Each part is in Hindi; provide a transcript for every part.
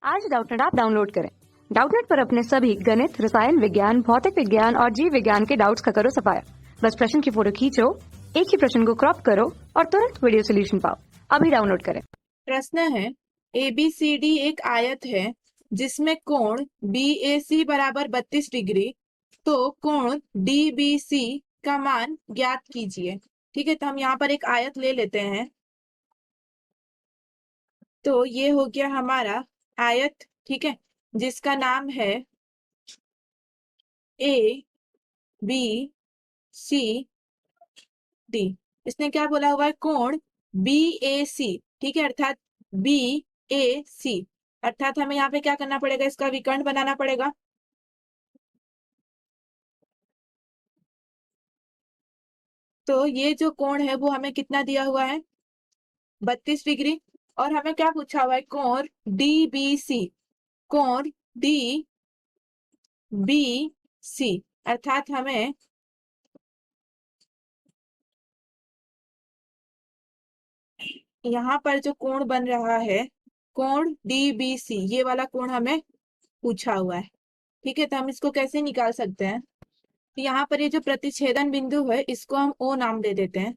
आज डाउटनेट ऐप डाउनलोड करें। डाउटनेट पर अपने सभी गणित, रसायन विज्ञान, भौतिक विज्ञान और जीव विज्ञान के डाउट्स का करो सफाया। बस प्रश्न की फोटो खींचो, एक ही प्रश्न को क्रॉप करो और तुरंत वीडियो सोल्यूशन पाओ। अभी डाउनलोड करें। प्रश्न है, ABCD एक आयत है जिसमें कोण BAC बराबर 32 डिग्री, तो कोण DBC का मान ज्ञात कीजिए। ठीक है, तो हम यहाँ पर एक आयत ले लेते हैं। तो ये हो गया हमारा आयत, ठीक है, जिसका नाम है ABCD। इसने क्या बोला हुआ है? कोण BAC, ठीक है, अर्थात BAC, अर्थात हमें यहाँ पे क्या करना पड़ेगा? इसका विकर्ण बनाना पड़ेगा। तो ये जो कोण है वो हमें कितना दिया हुआ है? 32 डिग्री। और हमें क्या पूछा हुआ है? कोण DBC, कोण DBC, अर्थात हमें यहाँ पर जो कोण बन रहा है, कोण DBC, ये वाला कोण हमें पूछा हुआ है। ठीक है, तो हम इसको कैसे निकाल सकते हैं? तो यहाँ पर ये जो प्रतिच्छेदन बिंदु है इसको हम O नाम दे देते हैं।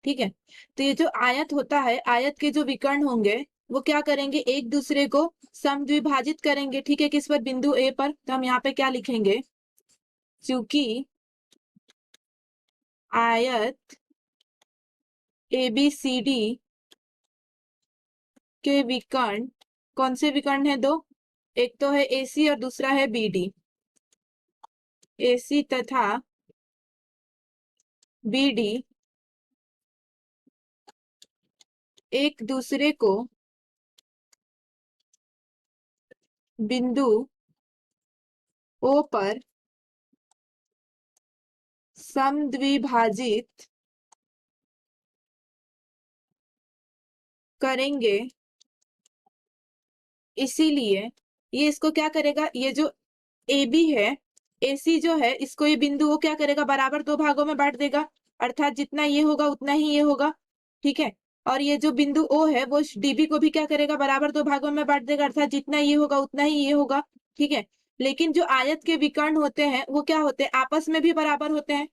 ठीक है, तो ये जो आयत होता है, आयत के जो विकर्ण होंगे वो क्या करेंगे? एक दूसरे को समद्विभाजित करेंगे। ठीक है, किस पर? बिंदु A पर। तो हम यहाँ पे क्या लिखेंगे? चूंकि आयत ABCD के विकर्ण, कौन से विकर्ण है? दो, एक तो है AC और दूसरा है BD। AC तथा BD एक दूसरे को बिंदु O पर समद्विभाजित करेंगे। इसीलिए ये इसको क्या करेगा? ये जो AB है, AC जो है, इसको ये बिंदु वो क्या करेगा? बराबर दो भागों में बांट देगा, अर्थात जितना ये होगा उतना ही ये होगा। ठीक है, और ये जो बिंदु O है वो DB को भी क्या करेगा? बराबर दो भागों में बांट देगा, अर्थात जितना ये होगा उतना ही ये होगा। ठीक है, लेकिन जो आयत के विकर्ण होते हैं वो क्या होते हैं? आपस में भी बराबर होते हैं।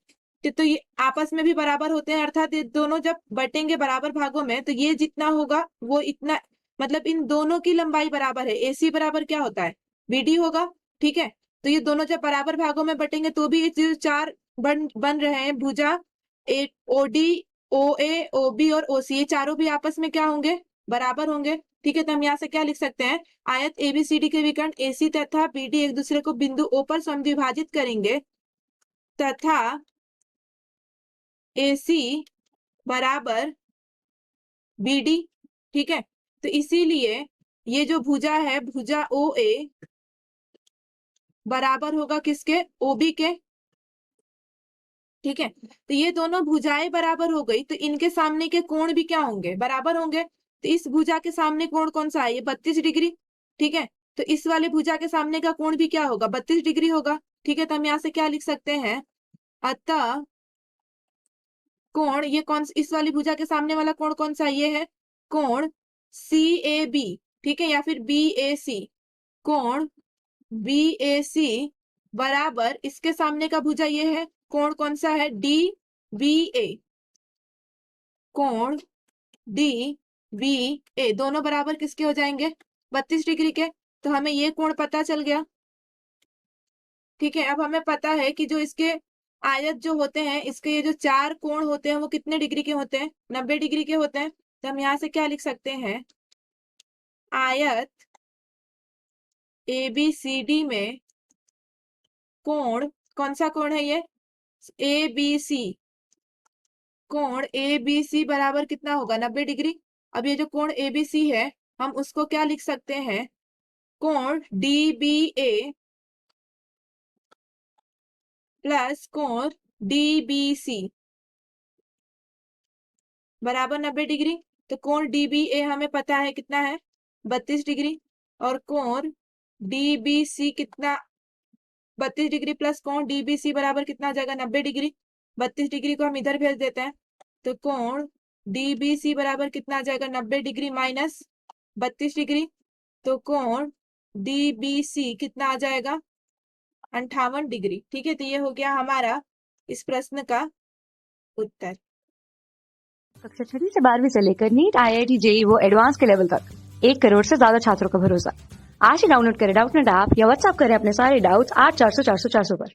तो ये आपस में भी बराबर होते हैं, अर्थात ये दोनों जब बटेंगे बराबर भागों में तो ये जितना होगा वो इतना, मतलब इन दोनों की लंबाई बराबर है। AC बराबर क्या होता है? BD होगा। ठीक है, तो ये दोनों जब बराबर भागों में बटेंगे तो भी ये जो चार बन रहे हैं भुजा, एक OD, OA, OB और OC, ये चारों भी आपस में क्या होंगे? बराबर होंगे। ठीक है, तो हम यहाँ से क्या लिख सकते हैं? आयत ABCD के विकर्ण AC तथा BD एक दूसरे को बिंदु O पर समद्विभाजित करेंगे तथा AC बराबर BD। ठीक है, तो इसीलिए ये जो भुजा है, भुजा OA बराबर होगा किसके? OB के। ठीक है, तो ये दोनों भुजाएं बराबर हो गई तो इनके सामने के कोण भी क्या होंगे? बराबर होंगे। तो इस भुजा के सामने कोण कौन सा है? ये 32 डिग्री। ठीक है, तो इस वाले भुजा के सामने का कोण भी क्या होगा? 32 डिग्री होगा। ठीक है, तो हम यहाँ से क्या लिख सकते हैं? अतः कोण, ये कौन, इस वाली भुजा के सामने वाला कोण कौन सा? ये है कोण CAB। ठीक है, या फिर BAC, कोण BAC बराबर इसके सामने का भुजा ये है, कोण कौन सा है? DBA, कोण DBA दोनों बराबर किसके हो जाएंगे? 32 डिग्री के। तो हमें ये कोण पता चल गया। ठीक है, अब हमें पता है कि जो इसके आयत जो होते हैं, इसके ये जो चार कोण होते हैं वो कितने डिग्री के होते हैं? 90 डिग्री के होते हैं। तो हम यहाँ से क्या लिख सकते हैं? आयत ABCD में कोण, कौन सा कोण है ये? ABC, कोण ABC बराबर कितना होगा? 90 डिग्री। अब ये जो कोण ABC है हम उसको क्या लिख सकते हैं? कोण DBA प्लस कोण DBC बराबर 90 डिग्री। तो कोण DBA हमें पता है कितना है? 32 डिग्री। और कोण DBC कितना? 32 डिग्री प्लस कोण DBC बराबर कितना आ जाएगा? 90 डिग्री। 32 डिग्री को हम इधर भेज देते हैं, तो कोण DBC बराबर कितना आ जाएगा? 90 डिग्री माइनस 32 डिग्री। तो कोण DBC कितना आ जाएगा 58 डिग्री। ठीक है, तो ये हो गया हमारा इस प्रश्न का उत्तर। कक्षा 6वीं से 12वीं से लेकर नीट, IIT, JEE वो एडवांस के लेवल तक 1 करोड़ से ज्यादा छात्रों का भरोसा। आज ही डाउनलोड करें डाउटनेट ऐप या व्हाट्सएप करें अपने सारे डाउट्स 8400 400 400 पर।